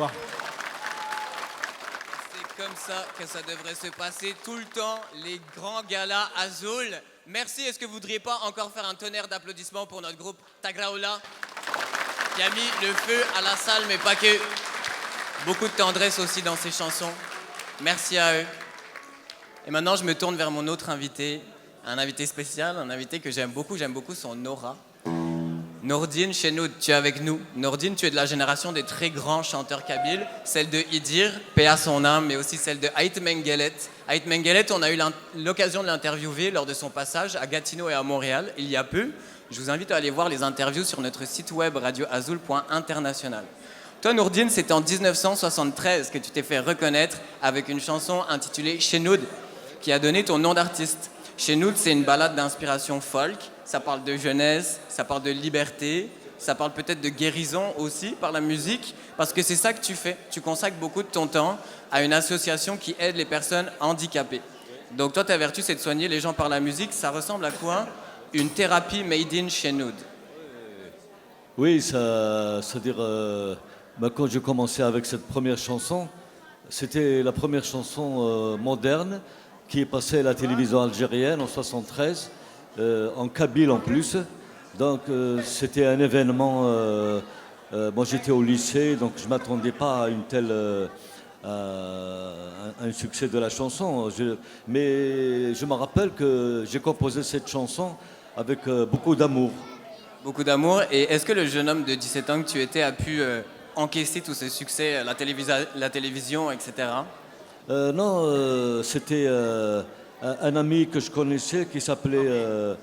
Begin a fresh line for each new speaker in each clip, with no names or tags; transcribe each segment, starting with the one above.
revoir.
C'est comme ça que ça devrait se passer tout le temps, les grands galas Azul. Merci, est-ce que vous voudriez pas encore faire un tonnerre d'applaudissements pour notre groupe Tagraoula, qui a mis le feu à la salle, mais pas que. Beaucoup de tendresse aussi dans ses chansons. Merci à eux. Et maintenant, je me tourne vers mon autre invité, un invité spécial, un invité que j'aime beaucoup son aura. Nordine Chenoud, tu es avec nous. Nordine, tu es de la génération des très grands chanteurs kabyles, celle de Idir, paix à son âme, mais aussi celle de Ait Mengelet. Ait Mengelet, on a eu l'occasion de l'interviewer lors de son passage à Gatineau et à Montréal, il y a peu. Je vous invite à aller voir les interviews sur notre site web radioazul.international. Toi, Nordine, c'est en 1973 que tu t'es fait reconnaître avec une chanson intitulée Chenoud, qui a donné ton nom d'artiste. Chenoud, c'est une ballade d'inspiration folk. Ça parle de jeunesse, ça parle de liberté, ça parle peut-être de guérison aussi par la musique, parce que c'est ça que tu fais. Tu consacres beaucoup de ton temps à une association qui aide les personnes handicapées. Donc toi, ta vertu, c'est de soigner les gens par la musique. Ça ressemble à quoi? Une thérapie made in Chenoud.
Oui, c'est-à-dire, quand j'ai commencé avec cette première chanson, c'était la première chanson moderne qui est passée à la télévision algérienne en 73, en kabyle en plus. Donc c'était un événement. Moi j'étais au lycée, donc je ne m'attendais pas à une telle, un succès de la chanson. Mais je me rappelle que j'ai composé cette chanson avec beaucoup d'amour.
Beaucoup d'amour. Et est-ce que le jeune homme de 17 ans que tu étais a pu encaisser tout ce succès, la télévision, etc.
Non, c'était un ami que je connaissais qui s'appelait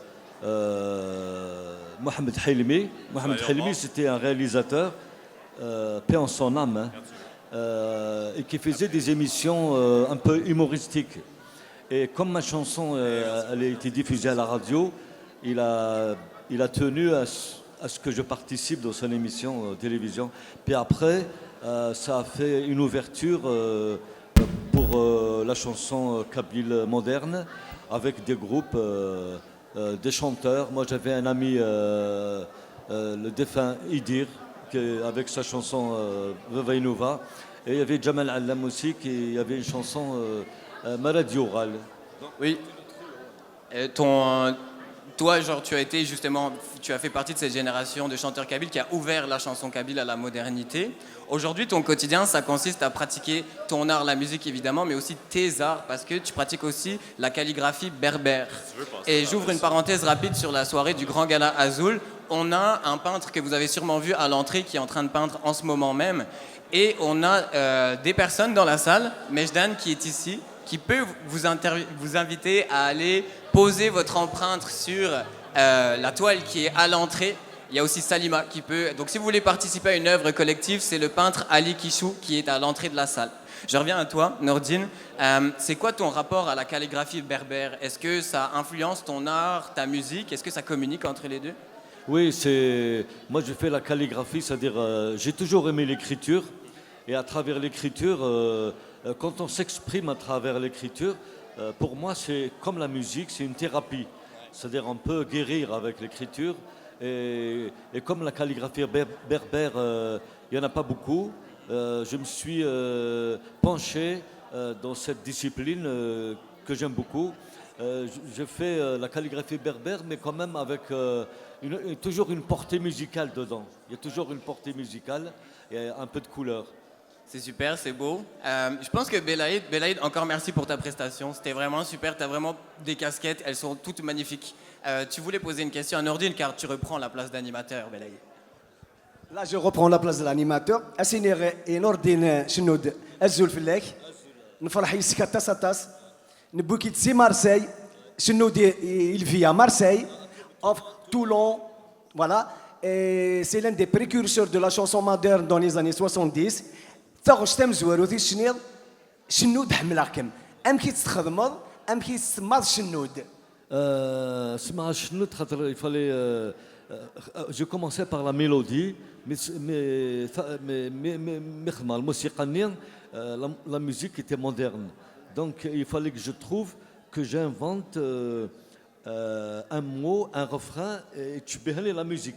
Mohamed Hilmi. Mohamed Hilmi, c'était un réalisateur, paix en son âme, hein, et qui faisait des émissions un peu humoristiques. Et comme ma chanson, elle a été diffusée à la radio, il a tenu à ce que je participe dans son émission télévision. Puis après, ça a fait une ouverture pour la chanson kabyle moderne, avec des groupes, des chanteurs. Moi, j'avais un ami, le défunt Idir, avec sa chanson Vevainouva. Et il y avait Jamal Allam aussi, qui avait une chanson Maladie orale.
Oui. Toi, genre, tu as fait partie de cette génération de chanteurs kabyles qui a ouvert la chanson kabyle à la modernité. Aujourd'hui, ton quotidien, ça consiste à pratiquer ton art, la musique évidemment, mais aussi tes arts, parce que tu pratiques aussi la calligraphie berbère. Et j'ouvre une parenthèse rapide sur la soirée du Grand Gala Azul. On a un peintre que vous avez sûrement vu à l'entrée qui est en train de peindre en ce moment même. Et on a des personnes dans la salle, Mejdan qui est ici, qui peut vous inviter à aller poser votre empreinte sur la toile qui est à l'entrée. Il y a aussi Salima qui peut... Donc si vous voulez participer à une œuvre collective, c'est le peintre Ali Kishou qui est à l'entrée de la salle. Je reviens à toi, Nordine. C'est quoi ton rapport à la calligraphie berbère? Est-ce que ça influence ton art, ta musique? Est-ce que ça communique entre les deux?
Oui, moi je fais la calligraphie, c'est-à-dire j'ai toujours aimé l'écriture. Et à travers l'écriture, quand on s'exprime à travers l'écriture, pour moi c'est comme la musique, c'est une thérapie. C'est-à-dire on peut guérir avec l'écriture. Et comme la calligraphie berbère, il n'y en a pas beaucoup, je me suis penché dans cette discipline que j'aime beaucoup. Je fais la calligraphie berbère, mais quand même avec toujours une portée musicale dedans. Il y a toujours une portée musicale et un peu de couleur.
C'est super, c'est beau. Je pense que Belaïd, encore merci pour ta prestation. C'était vraiment super. Tu as vraiment des casquettes, elles sont toutes magnifiques. Tu voulais poser une question à Nordine car tu reprends la place d'animateur, Belaïd.
Là, je reprends la place de l'animateur. Et Nordine Chenoud, Azul Fillek. نفرح يسكا تاس تاس نبوكي تسي مارسيل Chenoud il vit à Marseille, à Toulon, voilà. Et c'est l'un des précurseurs de la chanson moderne dans les années 70. تغشتم زوارو في الشنيض شنود حملكم ام كي تستخدمض ام كي تسمض شنود.
اسمها شنود خاطر il fallait j'ai commencé par la mélodie mais الموسيقى النين la musique était moderne, donc il fallait que je trouve que j'invente un mot, un refrain et tu bénis la musique.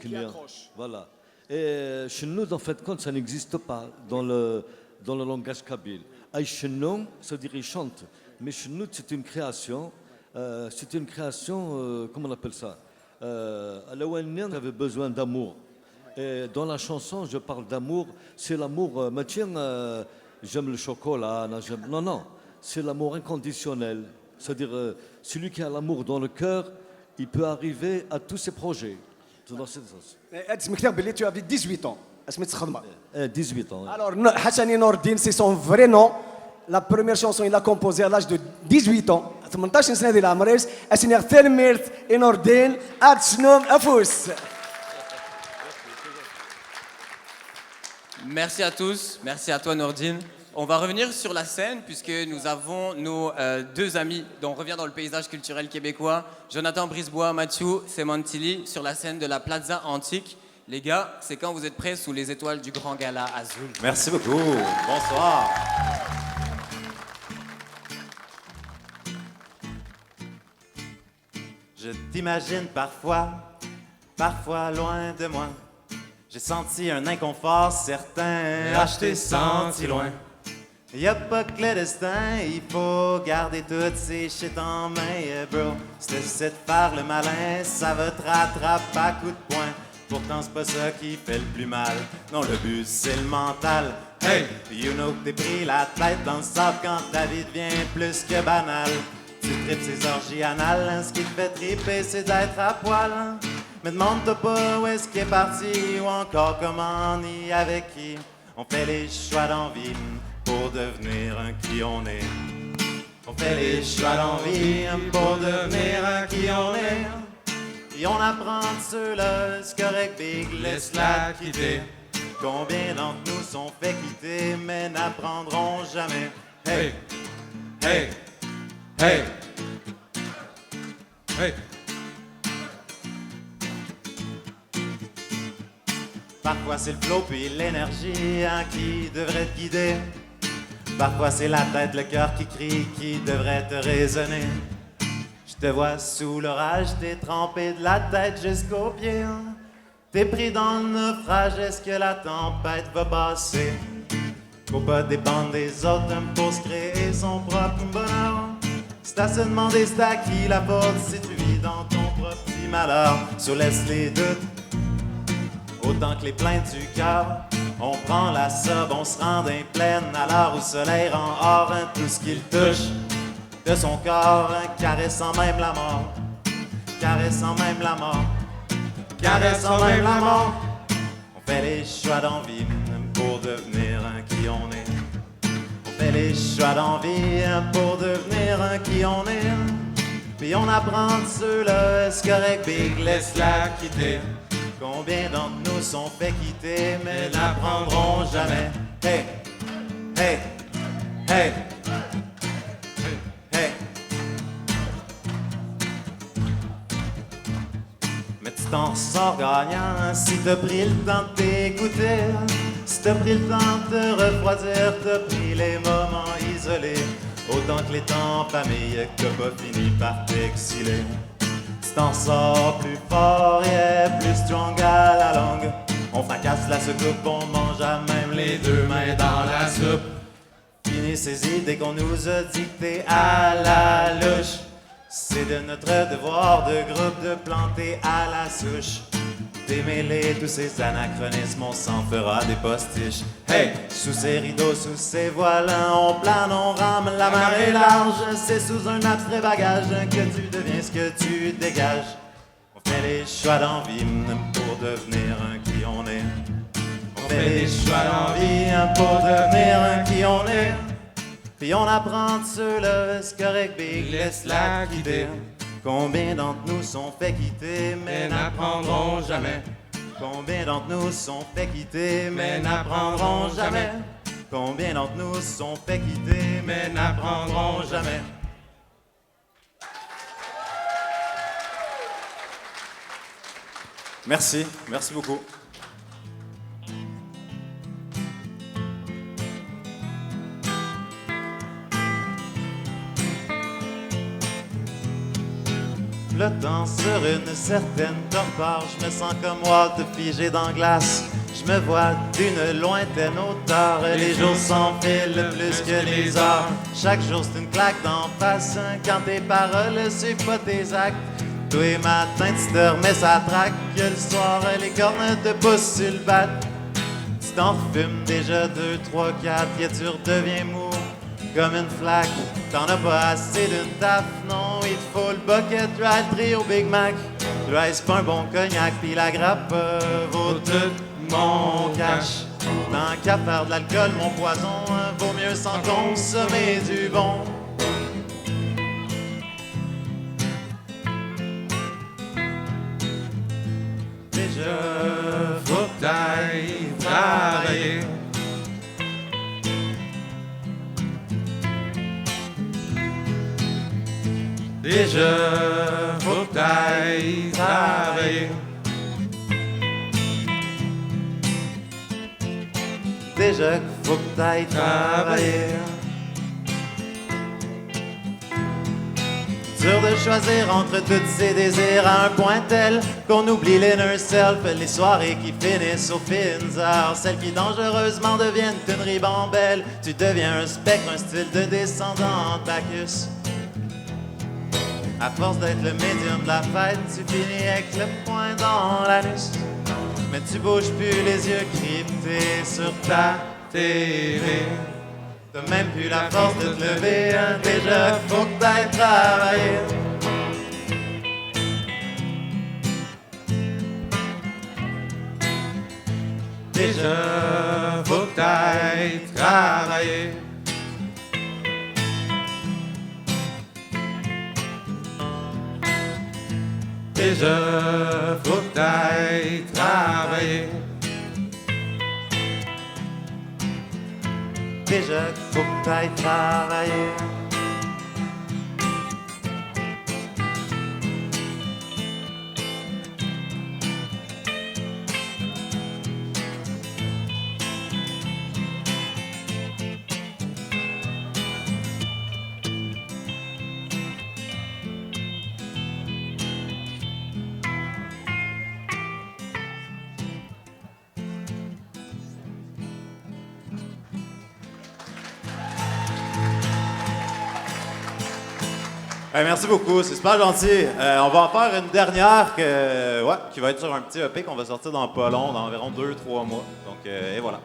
Voilà. Et Chennoud, en fait, compte, ça n'existe pas dans le langage kabyle. Aïe Chennoud, ça veut dire il chante. Mais Chennoud, c'est une création. Comment on appelle ça? Al-Awwalin avait besoin d'amour. Et dans la chanson, je parle d'amour. C'est l'amour, j'aime le chocolat. Non, c'est l'amour inconditionnel. C'est-à-dire, celui qui a l'amour dans le cœur, il peut arriver à tous ses projets. C'est dans ce sens.
Tu avais 18 ans.
18 ans.
Alors, Hassani Nordine, c'est son vrai nom. La première chanson, il l'a composée à l'âge de 18 ans. 18 سنة ديال العمر اسني غثال ميرت انوردين اتشنوم افوس.
Merci à tous, merci à toi Nordine. On va revenir sur la scène puisque nous avons nos deux amis dont on revient dans le paysage culturel québécois, Jonathan Brisebois, Mathieu Semantili, sur la scène de la Plaza Antique. Les gars, c'est quand vous êtes prêts sous les étoiles du Grand Gala Azul.
Merci beaucoup, bonsoir. Je t'imagine parfois loin de moi. J'ai senti un inconfort certain, je t'ai senti loin. Y'a pas que le destin, il faut garder toutes ces shit en main, bro. Si t'essaies de faire le malin, ça va te rattraper à coups de poing. Pourtant c'est pas ça qui fait le plus mal. Non, le but c'est le mental. Hey, you know que t'es pris la tête dans le sable quand ta vie devient plus que banale. Tu tripes ces orgies anales, ce qui te fait triper c'est d'être à poil. Mais demande-toi pas où est-ce qu'il est parti ou encore comment ni avec qui. On fait les choix d'envie pour devenir un qui on est. On fait les choix d'envie pour devenir un qui on est. Et on apprend de ceux-là, c'est correct, big, laisse-la quitter. Combien d'entre nous sont fait quitter mais n'apprendront jamais. Hey, hey, hey, hey. Parfois c'est le flow puis l'énergie qui devrait te guider. Parfois c'est la tête, le cœur qui crie qui devrait te raisonner. Je te vois sous l'orage, t'es trempé de la tête jusqu'aux pieds. T'es pris dans le naufrage, est-ce que la tempête va passer? Faut pas dépendre des autres pour se créer son propre bonheur. C'est à se demander c'est à qui la faute si tu vis dans ton propre petit malheur. So laisse les doutes autant que les plaintes du cœur. On prend la sobe, on se rend d'un plaine à l'heure où le soleil rend or tout ce qu'il touche de son corps, caressant même la mort, caressant même la mort, caressant même la mort. On fait les choix d'envie pour devenir un qui on est. On fait les choix d'envie pour devenir un qui on est. Puis on apprend de ceux-là, c'est correct, big, laisse-la quitter. Combien d'entre nous sont fait quitter mais n'apprendront jamais. Hey, hey, hey, hey. Mais tu t'en sors gagnant si t'as pris le temps de t'écouter. Si t'as pris le temps de te refroidir, t'as pris les moments isolés. Autant que les temps en famille que t'as pas fini par t'exiler. Tu t'en sors plus fort, yeah, plus strong à la longue. On fracasse la soucoupe, on mange à même les deux mains dans la soupe. Fini ces idées qu'on nous a dictées à la louche. C'est de notre devoir de groupe de planter à la souche. Démêler tous ces anachronismes, on s'en fera des postiches. Hey! Sous ces rideaux, sous ces voiles, on plane, on rame, la marée large. C'est sous un abstrait bagage que tu deviens ce que tu dégages. On fait les choix d'envie pour devenir un qui on est. On fait les choix d'envie pour devenir un qui on est. Puis on apprend de ceux-là, c'est correct, big, laisse-la quitter. Combien d'entre nous sont fait quitter mais n'apprendront jamais? Combien d'entre nous sont fait quitter mais n'apprendront jamais? Combien d'entre nous sont fait quitter mais n'apprendront jamais? Merci, merci beaucoup. Le temps sur une certaine torpeur, je me sens comme Walt figé dans glace. Je me vois d'une lointaine hauteur, les jours s'enfilent plus que les heures. Chaque jour c'est une claque d'en face, quand tes paroles suivent pas tes actes. Tous les matins tu te remets sa traque, que le soir les cornes te poussent sur le bat. Tu t'en fumes déjà 2, 3, 4, et tu redeviens mou comme une flaque. T'en as pas assez d'une taf, non, il te faut le bucket dry, le trio Big Mac. Dry c'est pas un bon cognac, pis la grappe vaut tout mon cash. Tant qu'à faire de l'alcool, mon poison, vaut mieux s'en consommer du bon. Déjà, faut que t'ailles travailler. Déjà, faut que t'ailles travailler. Déjà qu'il faut que t'ailles travailler. Dur de choisir entre tous ces désirs à un point tel qu'on oublie l'inner self, les soirées qui finissent aux fines heures, celles qui dangereusement deviennent une ribambelle. Tu deviens un spectre, un style de descendant Bacchus. À force d'être le médium de la fête, tu finis avec le poing dans l'anus. Mais tu bouges plus les yeux cryptés sur ta TV. T'as même plus la force de te lever, hein, déjà faut que t'ailles travailler. Déjà faut que t'ailles travailler. Déjà faut que t'ailles travailler. Déjà faut que t'ailles travailler. Merci beaucoup, c'est super gentil. On va en faire une dernière qui va être sur un petit EP qu'on va sortir dans pas long, dans environ 2-3 mois. Donc, et voilà.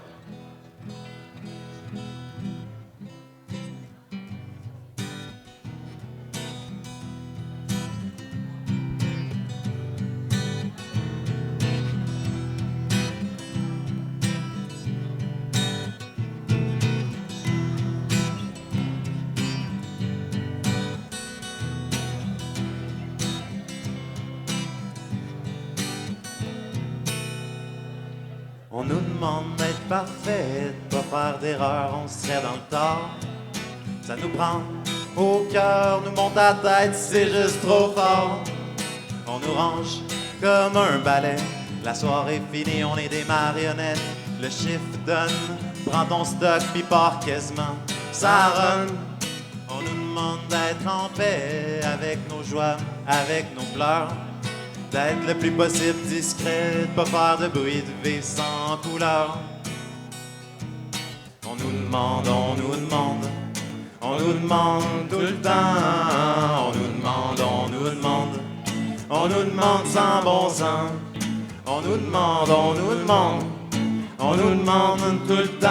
On nous demande d'être parfait, de pas faire d'erreur, on serait dans le tort. Ça nous prend au cœur, nous monte à la tête, c'est juste trop fort. On nous range comme un balai, la soirée finie, on est des marionnettes. Le chiffre donne, prends ton stock puis pars quasiment, ça run. On nous demande d'être en paix avec nos joies, avec nos pleurs. D'être le plus possible discret, de pas faire de bruit, de vivre sans couleur. On nous demande, on nous demande, on nous demande tout le temps. On nous demande, on nous demande, on nous demande sans bon sens. On nous demande, on nous demande, on nous demande tout le temps.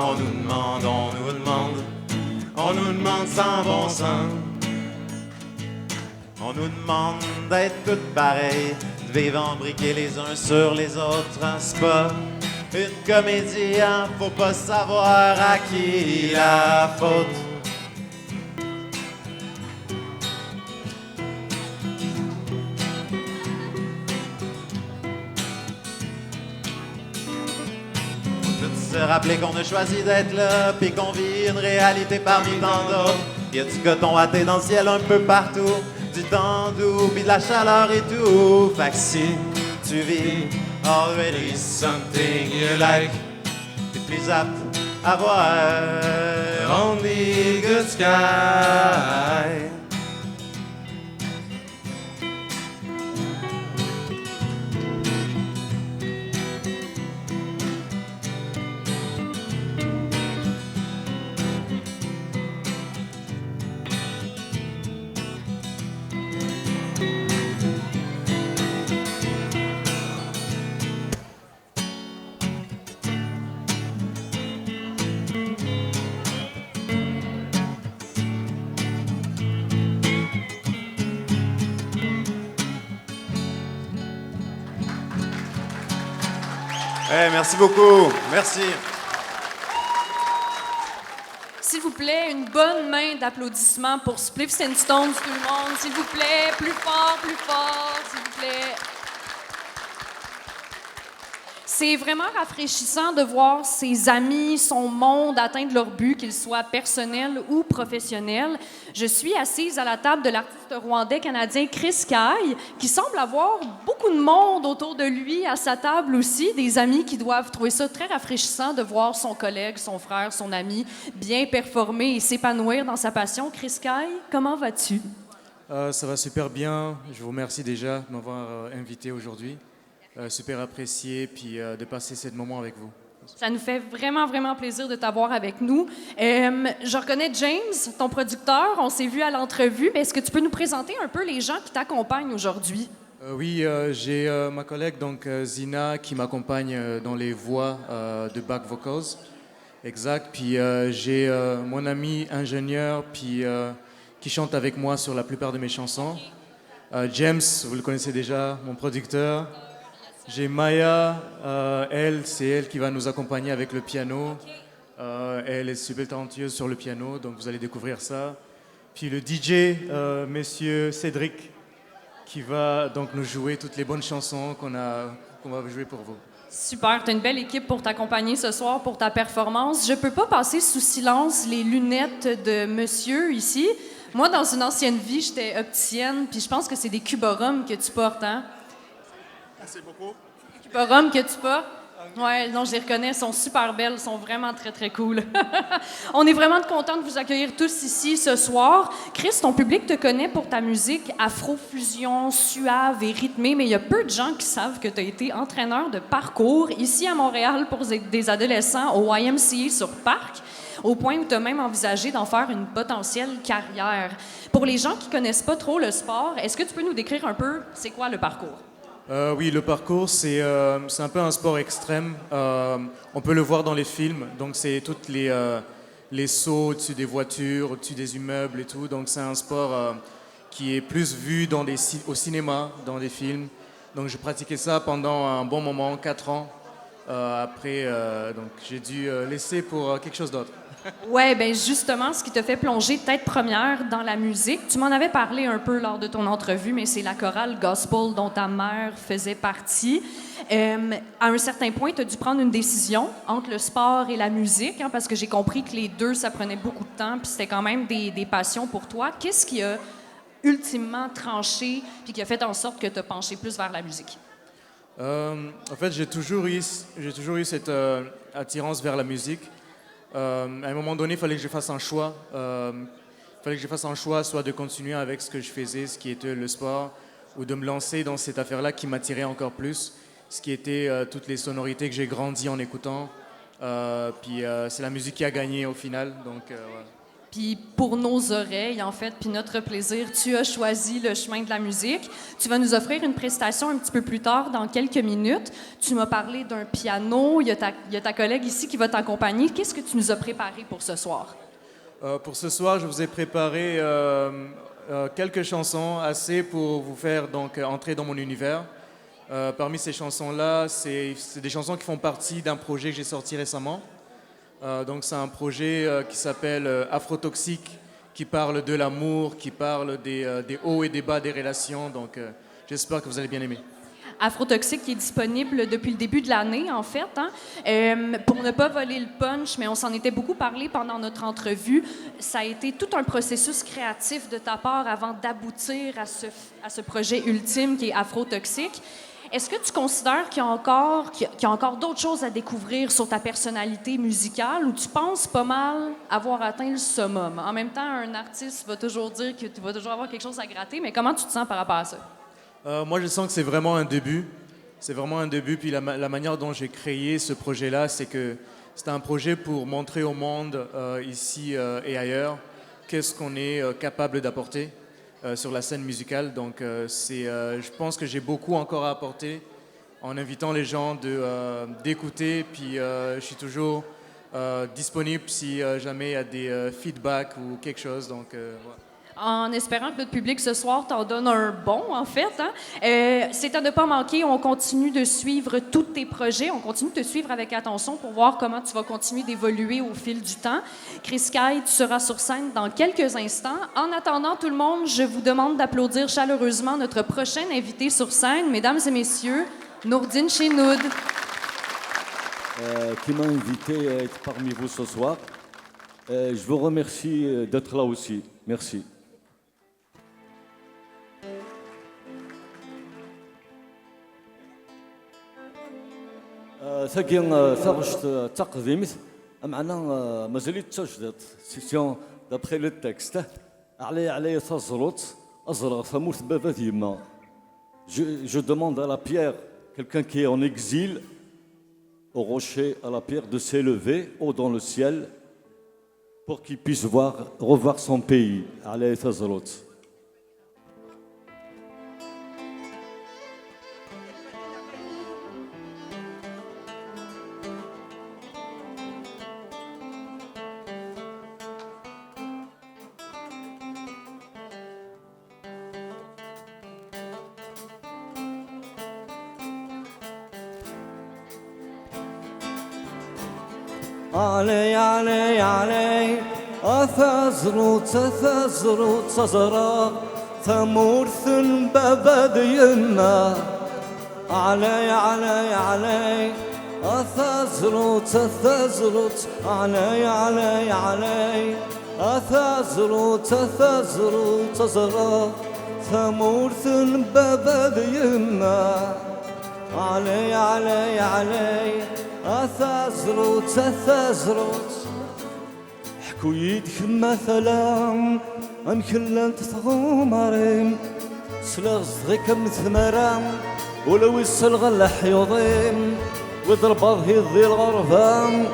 On nous demande, on nous demande, on nous demande sans bon sens. On nous demande d'être tous pareils, de vivre embriqués les uns sur les autres. C'est pas une comédie, hein, faut pas savoir à qui la faute. Faut tous se rappeler qu'on a choisi d'être là, puis qu'on vit une réalité parmi tant d'autres. Y a du coton à thé dans le ciel un peu partout, du temps doux, pis de la chaleur et tout. Fait que si tu vis already something you like, t'es plus apte à voir only good sky. Merci beaucoup. Merci.
S'il vous plaît, une bonne main d'applaudissements pour Spliffs and Stones, tout le monde. S'il vous plaît, plus fort, s'il vous plaît. C'est vraiment rafraîchissant de voir ses amis, son monde atteindre leur but, qu'ils soient personnels ou professionnels. Je suis assise à la table de l'artiste rwandais-canadien Chris Kay, qui semble avoir beaucoup de monde autour de lui à sa table aussi, des amis qui doivent trouver ça très rafraîchissant de voir son collègue, son frère, son ami bien performer et s'épanouir dans sa passion. Chris Kay, comment vas-tu?
Ça va super bien. Je vous remercie déjà de m'avoir invité aujourd'hui. Super apprécié, puis de passer ce moment avec vous.
Ça nous fait vraiment, vraiment plaisir de t'avoir avec nous. Je reconnais James, ton producteur. On s'est vu à l'entrevue. Mais est-ce que tu peux nous présenter un peu les gens qui t'accompagnent aujourd'hui?
Oui, j'ai ma collègue donc Zina qui m'accompagne dans les voix de back vocals. Exact. Puis j'ai mon ami ingénieur puis qui chante avec moi sur la plupart de mes chansons. James, vous le connaissez déjà, mon producteur. J'ai Maya, c'est elle qui va nous accompagner avec le piano. Elle est super talentueuse sur le piano, donc vous allez découvrir ça. Puis le DJ, monsieur Cédric, qui va donc nous jouer toutes les bonnes chansons qu'on va jouer pour vous.
Super, tu as une belle équipe pour t'accompagner ce soir pour ta performance. Je peux pas passer sous silence les lunettes de monsieur ici. Moi, dans une ancienne vie, j'étais opticienne, puis je pense que c'est des cuborums que tu portes, hein?
Merci beaucoup.
Les cuborums que tu portes? Ouais, non, je les reconnais, elles sont super belles, elles sont vraiment très, très cool. On est vraiment contents de vous accueillir tous ici ce soir. Chris, ton public te connaît pour ta musique afro-fusion, suave et rythmée, mais il y a peu de gens qui savent que tu as été entraîneur de parcours ici à Montréal pour des adolescents au YMCA sur Parc, au point où tu as même envisagé d'en faire une potentielle carrière. Pour les gens qui connaissent pas trop le sport, est-ce que tu peux nous décrire un peu c'est quoi le parcours?
Oui, le parcours, c'est un peu un sport extrême. On peut le voir dans les films. Donc, c'est toutes les sauts au-dessus des voitures, au-dessus des immeubles et tout. Donc, c'est un sport qui est plus vu au cinéma, dans des films. Donc, j'ai pratiqué ça pendant un bon moment, 4 ans. Après, donc, j'ai dû laisser pour quelque chose d'autre.
Ouais, ben justement, ce qui te fait plonger tête première dans la musique, tu m'en avais parlé un peu lors de ton entrevue, mais c'est la chorale gospel dont ta mère faisait partie. À un certain point, tu as dû prendre une décision entre le sport et la musique, hein, parce que j'ai compris que les deux, ça prenait beaucoup de temps, puis c'était quand même des passions pour toi. Qu'est-ce qui a ultimement tranché, puis qui a fait en sorte que tu as penché plus vers la musique?
En fait, j'ai toujours eu cette attirance vers la musique. À un moment donné, il fallait que je fasse un choix. Soit de continuer avec ce que je faisais, ce qui était le sport, ou de me lancer dans cette affaire-là qui m'attirait encore plus, ce qui était toutes les sonorités que j'ai grandi en écoutant. Puis c'est la musique qui a gagné au final. Donc, voilà.
Puis pour nos oreilles, en fait, puis notre plaisir, tu as choisi le chemin de la musique. Tu vas nous offrir une prestation un petit peu plus tard, dans quelques minutes. Tu m'as parlé d'un piano. Il y a ta collègue ici qui va t'accompagner. Qu'est-ce que tu nous as préparé pour ce soir?
Pour ce soir, je vous ai préparé quelques chansons, assez pour vous faire donc entrer dans mon univers. Parmi ces chansons-là, c'est des chansons qui font partie d'un projet que j'ai sorti récemment. Donc c'est un projet qui s'appelle Afrotoxique, qui parle de l'amour, qui parle des hauts et des bas des relations. Donc j'espère que vous allez bien aimer.
Afrotoxique qui est disponible depuis le début de l'année, en fait. Hein? Pour ne pas voler le punch, mais on s'en était beaucoup parlé pendant notre entrevue, ça a été tout un processus créatif de ta part avant d'aboutir à ce projet ultime qui est Afrotoxique. Est-ce que tu considères qu'il y a encore d'autres choses à découvrir sur ta personnalité musicale ou tu penses pas mal avoir atteint le summum? En même temps, un artiste va toujours dire que tu vas toujours avoir quelque chose à gratter, mais comment tu te sens par rapport à ça?
Moi, je sens que c'est vraiment un début. C'est vraiment un début. Puis la manière dont j'ai créé ce projet-là, c'est que c'était un projet pour montrer au monde, ici et ailleurs, qu'est-ce qu'on est capable d'apporter sur la scène musicale. Donc, je pense que j'ai beaucoup encore à apporter en invitant les gens d'écouter. Puis, je suis toujours disponible si jamais il y a des feedbacks ou quelque chose. Donc, voilà.
en espérant que notre public ce soir t'en donne un bon, en fait. Hein? C'est à ne pas manquer. On continue de suivre tous tes projets. On continue de te suivre avec attention pour voir comment tu vas continuer d'évoluer au fil du temps. Chris Sky, tu seras sur scène dans quelques instants. En attendant, tout le monde, je vous demande d'applaudir chaleureusement notre prochain invité sur scène. Mesdames et messieurs, Nourdine Chenoud.
Qui m'a invité à être parmi vous ce soir. Je vous remercie d'être là aussi. Merci. ثقي ثغشت تقديمت معنا مازال تجدد سيسيون دابخي لو تكست علي تزروت ازرق ثموت بابا ديما je demande à la pierre quelqu'un qui est en exil au rocher à la pierre de s'élever haut dans le ciel pour qu'il puisse revoir son pays علي تزروت علي أثزروت تزرق ثمورث ببد يما علي أثزروت علي أثزروت تزرق ثمورث ببد يما علي أثزروت حكو يدك مثلا أنكلنت ثغمرين سلاغ صغيك مثمرا ولو يسلغ الحيوضين وضرب هذي الغرفان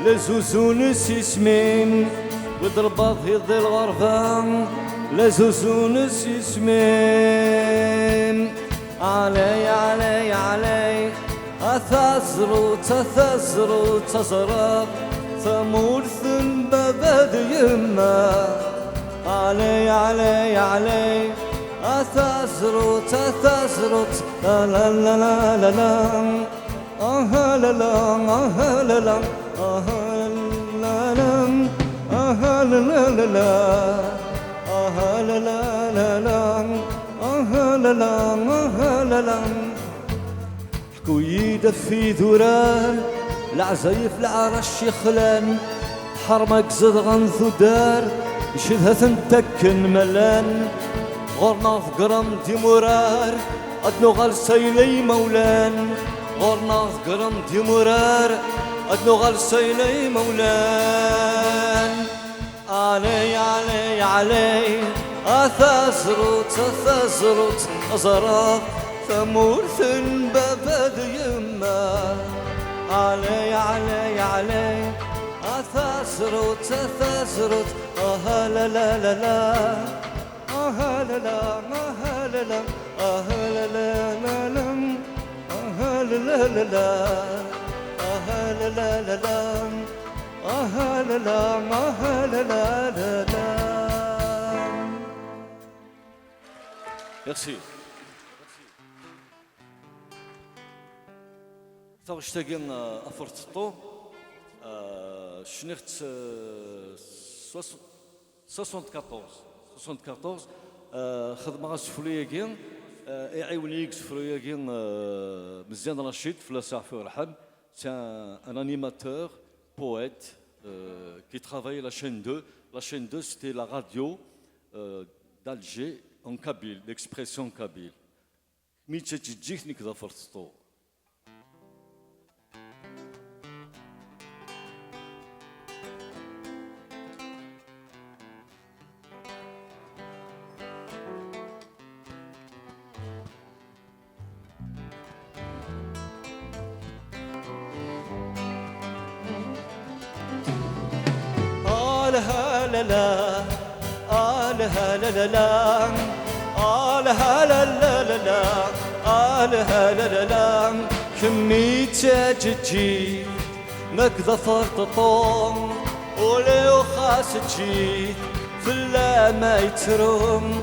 لزوزون سيسمين وضرب هذي الغرفان لزوزون سيسمين علي أثزروت تزرق ثمورث ببد يما علي أثزروت لا لا لا لا لا لا لا لا لا لا حكويدة في ذوران العزايف العرش يخلان حرمك زدغن ثدار يشدها تنتكن ملان غورنا فقرم ديمورار أدنو غال سيلي مولان غورنا فقرم ديمورار أدنو غال سيلي مولان علي أثزروت أزرق ثمورث ببد يما علي أثزروت لا لا لا لا لا لا لا لا Merci. تغشتاقين أفرطو شنخت 74 خدمة سفلياكين يعاونيك سفلياكين مزيان رشيد في لاسع في رحب c'est un animateur, poète qui travaillait la chaîne 2. La chaîne 2, c'était la radio d'Alger en kabyle, l'expression kabyle. Mitchetjik nik zafarsto. لا لا لا لا لا لا لا لا لا لا لا كمي تجي مك ظفرت طوم ولو خاس تجي في اللامة يترم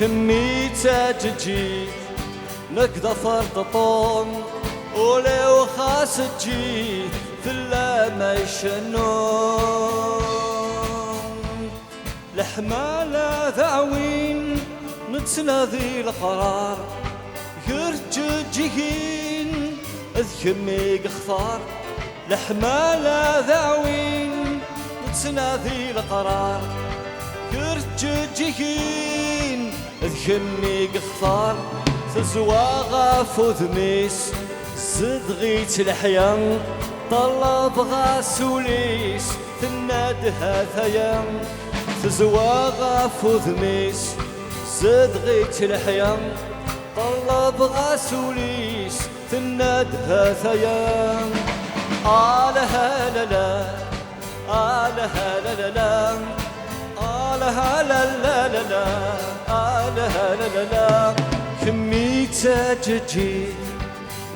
كميته تجي نقدر فرططون ولو خاص تجي في اللامة يشنون الحمالة ذعوين نتناذي القرار يرججين اذكمي قخفار الحمالة ذعوين نتناذي القرار يرججين اذكمي قخفار تزواغا فوذميس صدغيت الحيان طلب غاسوليس تنادها ثيان تزواغا فوذميس صدغيت الحيان طلب غاسوليس تنادها ثيان لها لا لا لها لا لا لا لها لا لا لا لا لها لا لا لا كميته تجي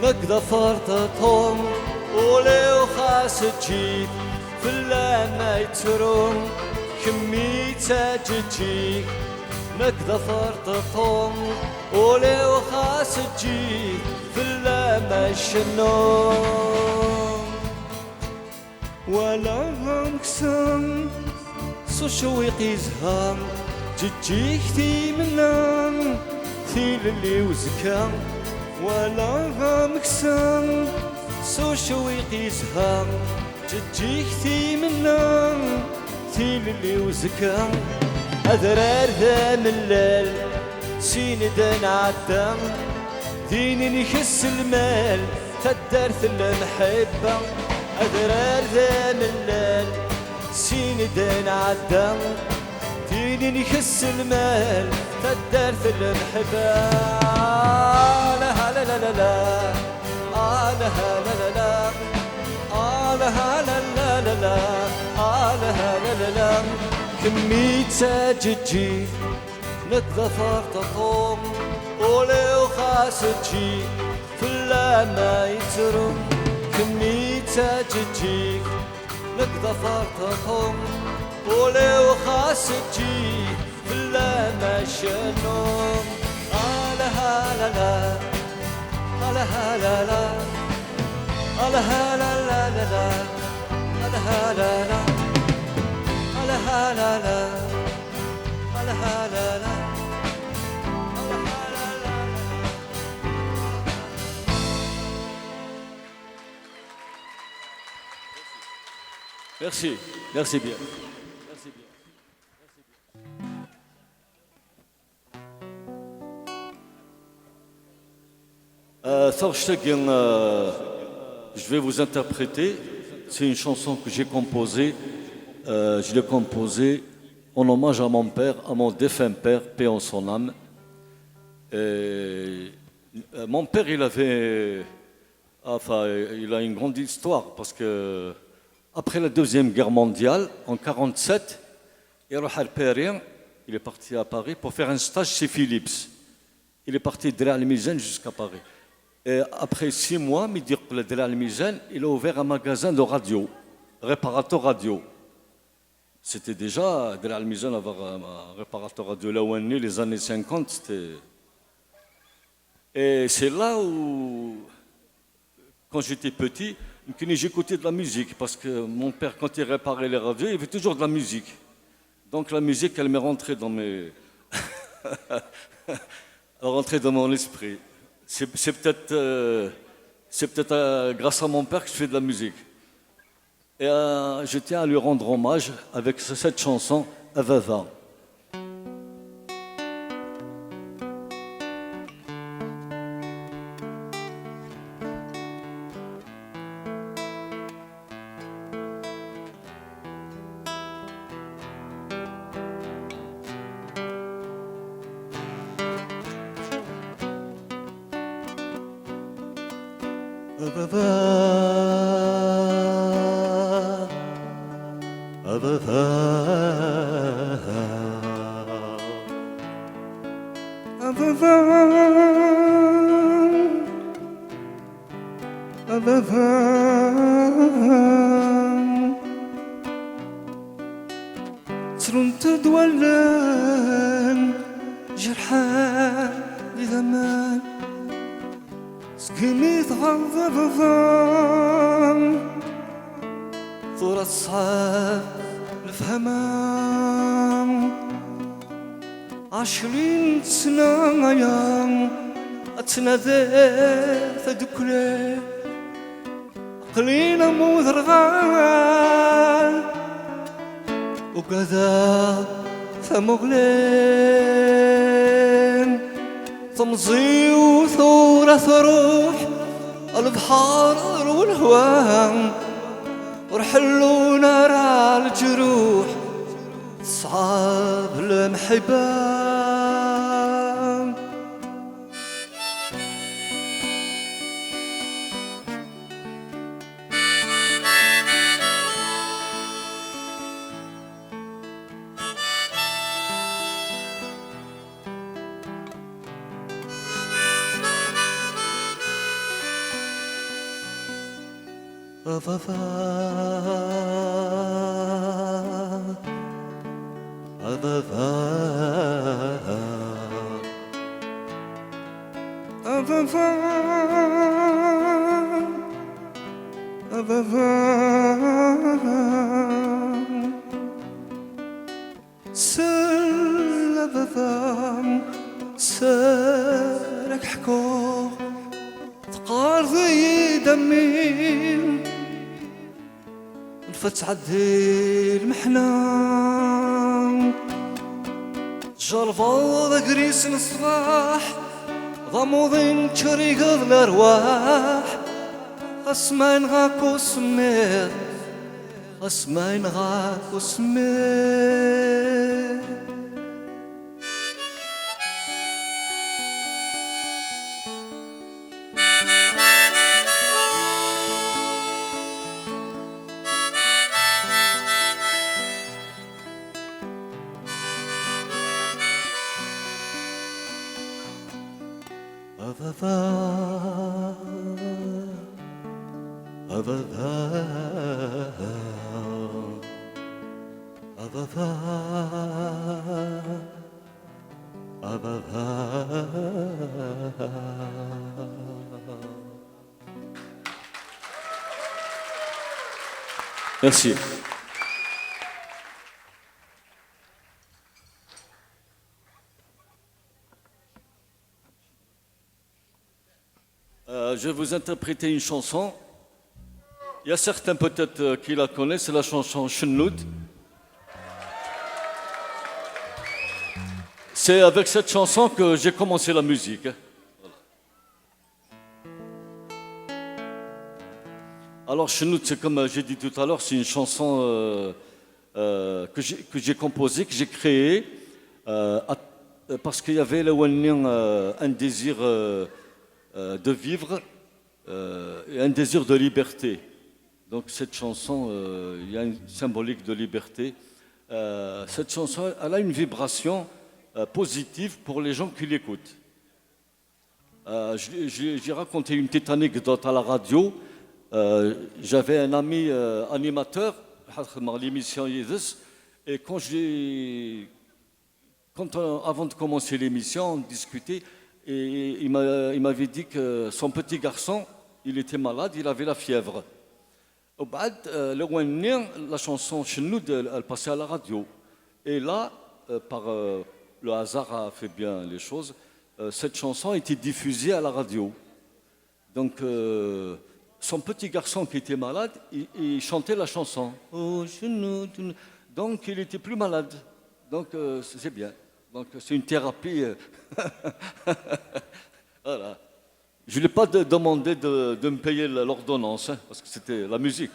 نقدر فرطتهم ولو خاص تجي في اللامة يترم كميته تجي نقدر فرطتهم ولو خاص تجي في اللامة يشنون ولا مكسم سوشويق يزهام تجي كتي منام ثيل اللي وزكام ولا مكسم سوشويق يزهام تجي كتي منام ثيل اللي وزكام أذرار ذا من الليل سيندن عدام ديني نخس المال تدرث المحبة أذرار ذا من الليل سيندن عدام ديني نخس المال تدرث المحبة لها لا لا لا لا لها لا لا لا لها لا لا لا لا لها لا لا لا كميته تجي نقدر فرططهم ولو خاص تجي في اللامة يترم كميته تجي نقدر فرططهم ولو خاص تجي في اللامة شنون لها لا لا لها لا لا لها لا لا لا لا لها لا لا لها لا لا لها لا لا Merci, merci bien. Merci bien. Je vais vous interpréter. C'est une chanson que j'ai composée. Je l'ai composée en hommage à mon père, à mon défunt père, paix en son âme. Mon père, il a une grande histoire parce que après la Deuxième Guerre mondiale, en 1947, il est parti à Paris pour faire un stage chez Philips. Il est parti de Al-Mizan jusqu'à Paris. Et après 6 mois, de Al-Mizan, il a ouvert un magasin de radio, réparateur radio. C'était déjà, de Al-Mizan, avoir un réparateur radio. Là où on est né, les années 50, c'était... Et c'est là où, quand j'étais petit, j'écoutais de la musique parce que mon père, quand il réparait les radios, il y avait toujours de la musique. Donc la musique, elle m'est rentrée dans mes... elle est rentrée dans mon esprit. C'est peut-être grâce à mon père que je fais de la musique. Et je tiens à lui rendre hommage avec cette chanson, Avava. عسر تدولن جرحان لزمان سكني تغضب ثورة صعب الفهمان 20 سنة يا أتنادى ثدكري قلينا مذرغال وكذا ثمغلين تمضي وثورة ثروح البحار والهوام ورحلوا نار الجروح صعب المحبان سالك حكو تقارضي دمي الفتحة دي المحنان جرفا ذكريس الصباح غموضين كريق الارواح اسمين غاكو سمير اسمين غاكو سمير Merci. Je vais vous interpréter une chanson. Il y a certains peut-être qui la connaissent, c'est la chanson Chennoud. C'est avec cette chanson que j'ai commencé la musique. Alors Chennoud, c'est comme j'ai dit tout à l'heure, c'est une chanson que j'ai composée, que j'ai créée, parce qu'il y avait un désir de vivre et un désir de liberté. Donc cette chanson, il y a une symbolique de liberté. Cette chanson, elle a une vibration positive pour les gens qui l'écoutent. J'ai raconté une petite anecdote à la radio. J'avais un ami animateur, l'émission Yidis, et avant de commencer l'émission, on discutait, et il m'avait dit que son petit garçon, il était malade, il avait la fièvre. La chanson Chennoud, elle passait à la radio. Et là, par le hasard a fait bien les choses, cette chanson a été diffusée à la radio. Donc, son petit garçon qui était malade, il chantait la chanson. Oh, Chennoud. Donc, il était plus malade. Donc, c'est bien. Donc, c'est une thérapie. Voilà. Je ne lui ai pas demandé de me payer l'ordonnance, hein, parce que c'était la musique.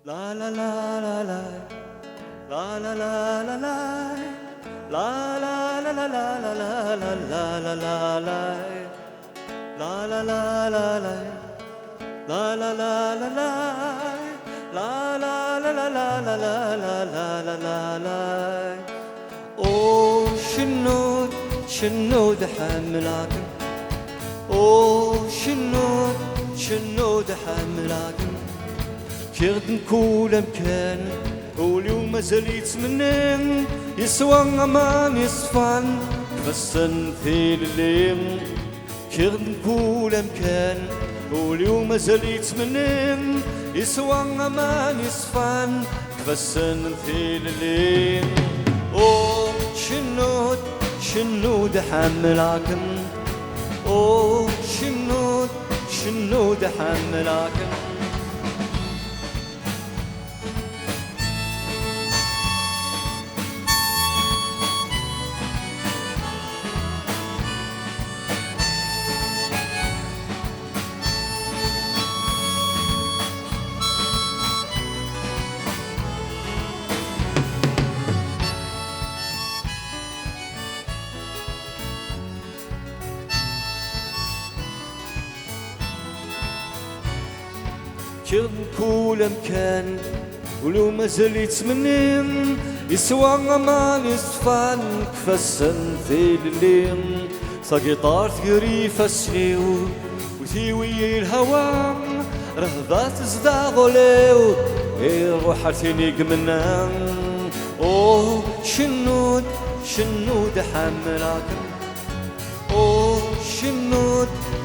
La la la la la la la la la la La la la la la la la la la la la la. La la la la la. La la la la la. La la la la la la la la la la la. Oh شنود حملاكم. Oh شنود حملاكم. كيرد نكون مكان واليوم زليت منين يسوى امان يصفان كفسن في الليل. كيرد نكون مكان واليوم زليت منين يسوى امان يصفان كفسن في الليل. او شنود حملاكم. او شنود حملاكم. كيرد كل مكان ولو ما زليت منين يسوى امان يصفان كفسن في الليل. صاقيطار تقري فسنيو وثيوي الهوا رهضات زداغو ليو يروح عرتيني قمنا. اوه شنود حملاكم. اوه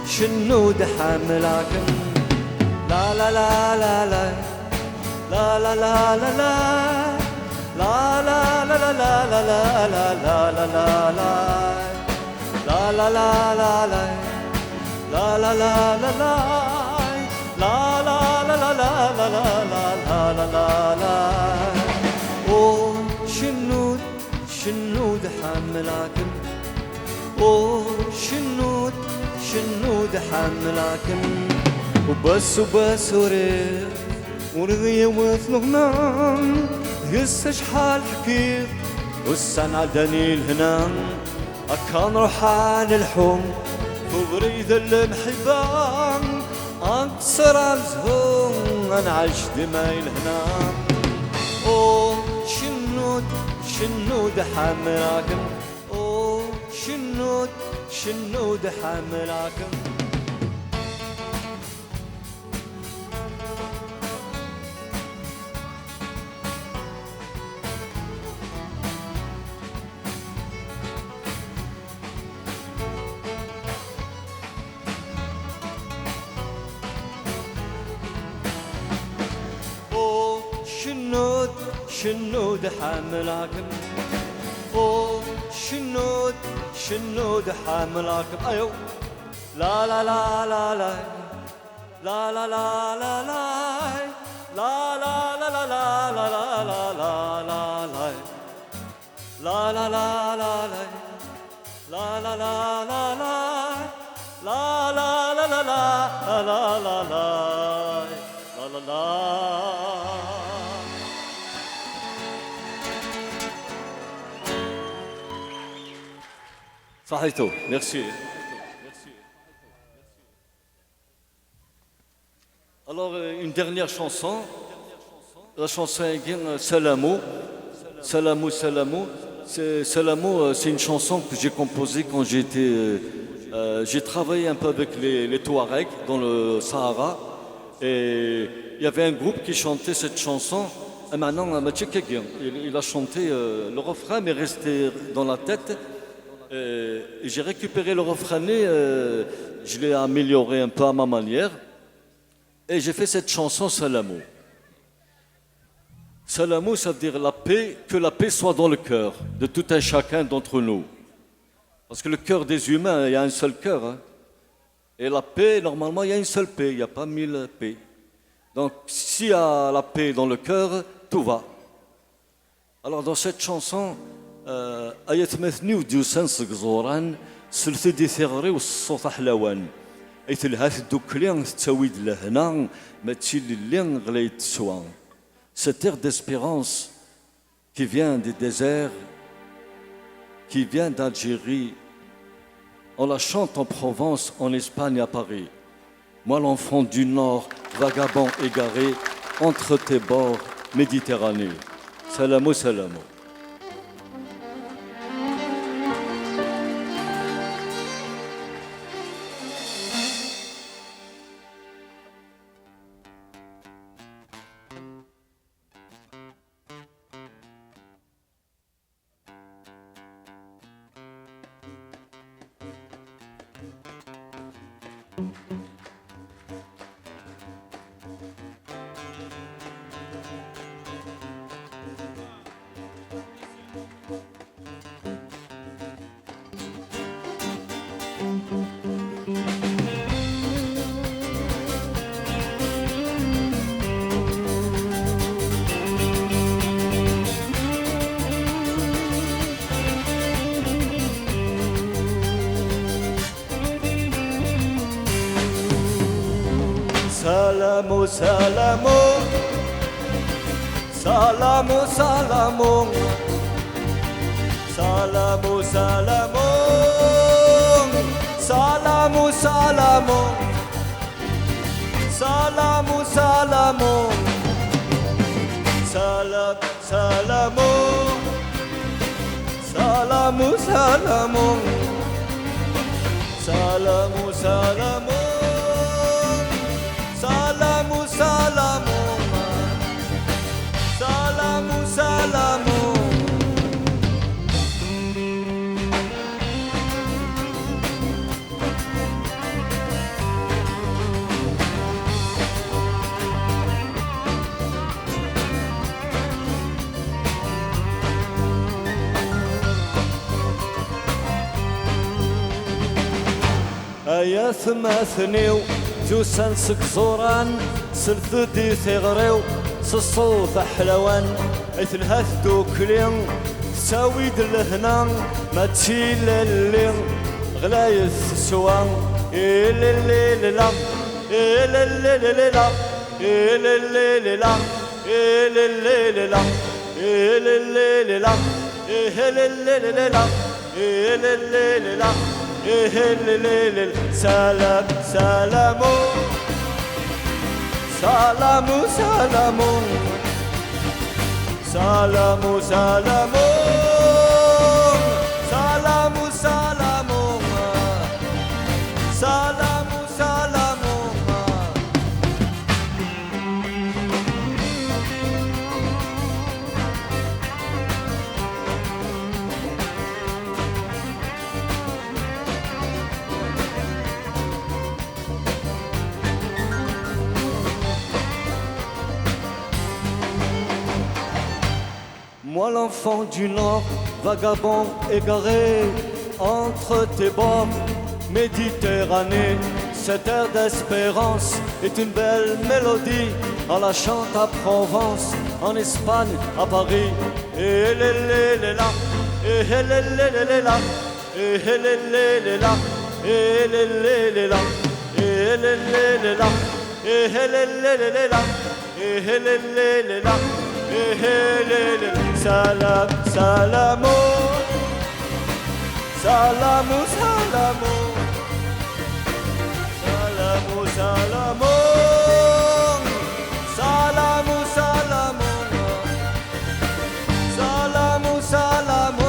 شنود حملاكم. La la la la la. La la la la la. La la la la la la la la la la la. La la la la la. La la la la la. La la la la la la la la la la. Oh شنود حملاكم. Oh شنود حملاكم. وبس وريح ورغي وثنغنان هسه شحال حكيت والسن عدني الهنا. أكان روحان الحم فبريد المحبان أنكسر عزهم أنعش دماء الهنا. أوه شنود حملاكم. أوه شنود حملاكم. شنود حملاكم. اوه شنود حملاكم. ايو لا لا لا لا لا. لا لا لا لا لا. لا لا لا لا لا لا لا لا لا لا. لا لا لا لا لا. لا لا لا لا لا. لا لا لا لا لا لا لا لا لا لا. صحيتو. ميرسي. Alors une dernière chanson. La chanson est Salamou. Salamou. Salamou, c'est une chanson que j'ai composée quand j'ai travaillé un peu avec les Touaregs dans le Sahara. Et il y avait un groupe qui chantait cette chanson. Et maintenant, il a chanté, le refrain m'est resté dans la tête. Et j'ai récupéré le refrané, je l'ai amélioré un peu à ma manière. Et j'ai fait cette chanson Salamou. Salamou, ça veut dire la paix, que la paix soit dans le cœur de tout un chacun d'entre nous. Parce que le cœur des humains, il y a un seul cœur. Hein. Et la paix, normalement, il y a une seule paix, il n'y a pas 1000 paix. Donc, s'il y a la paix dans le cœur, tout va. Alors, dans cette chanson, أيتمثني وديوسان سقزوران سلث دي ثغري والصوت حلوان أيتلهاث دوكليان تاويد لهنا ما تشيل اللي غليت سوان. Cette terre d'espérance qui vient des déserts qui vient d'Algérie. On la chante en Provence, en Espagne, à Paris. Moi, l'enfant du Nord, vagabond égaré, entre tes bords, Méditerranée. Salamo, salamo. Salamo, salamo, salamo, salamo, salamo, salamo, salamo, salamo, salamo, salamo, salamo, salamo, salamo, salamo, salamo, salamo. Salamu, salamu, salamu, salamu. أيا ثماثنيو جوسان سكزوران سلثدي ثغريو سصوت حلوان اثلهاث دوكلين تساويد الهنا ما تشيل اللي غلايث سوان إلا الليلة إلا الليلة إلا الليلة إلا الليلة إلا الليلة إلا الليلة إلا الليلة إهلللل سلام سلامو سلامو سلامو سلامو سلامو سلامو سلامو سلامو سلامو Moi l'enfant du Nord, vagabond égaré, entre tes bords, Méditerranée, cette air d'espérance est une belle mélodie, on la chante à Provence, en Espagne, à Paris. Et les là, et les là, et les là, et les là, et les là, et les là, et les là. Salam, salamo, salamo, salamo, salamo, salamo, salamo, salamo, salamo, salamo.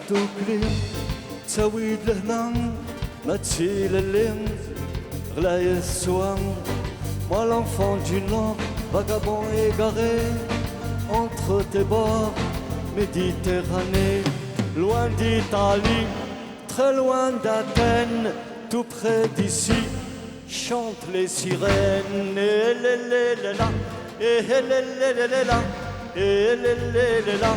توكلي تساوي لهنا ما تشيل الليل غلاية السوام. Moi l'enfant du Nord, vagabond égaré, entre tes bords, Méditerranée, loin d'Italie, très loin d'Athènes, tout près d'ici, chantent les sirènes. Et les là, et les là, et les là.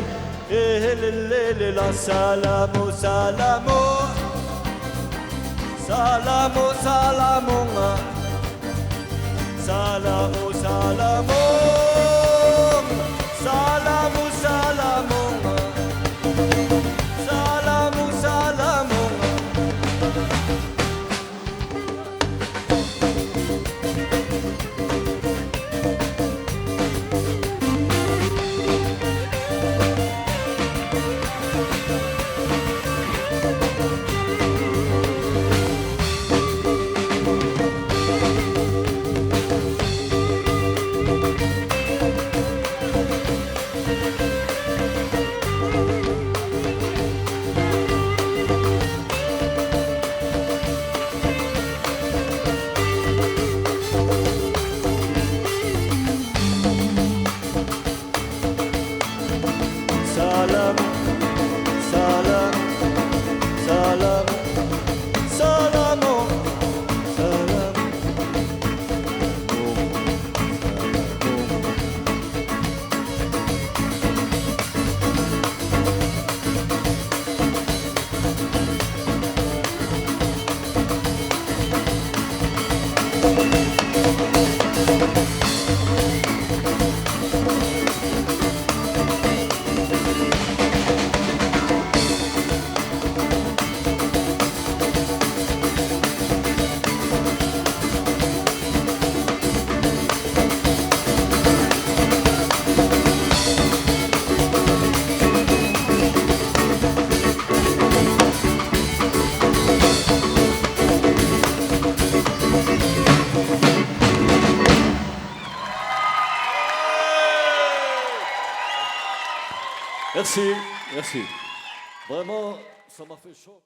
La salamo, salamo, salamo, salamo, salamo, salamo. Merci, merci. Vraiment, ça m'a fait chaud.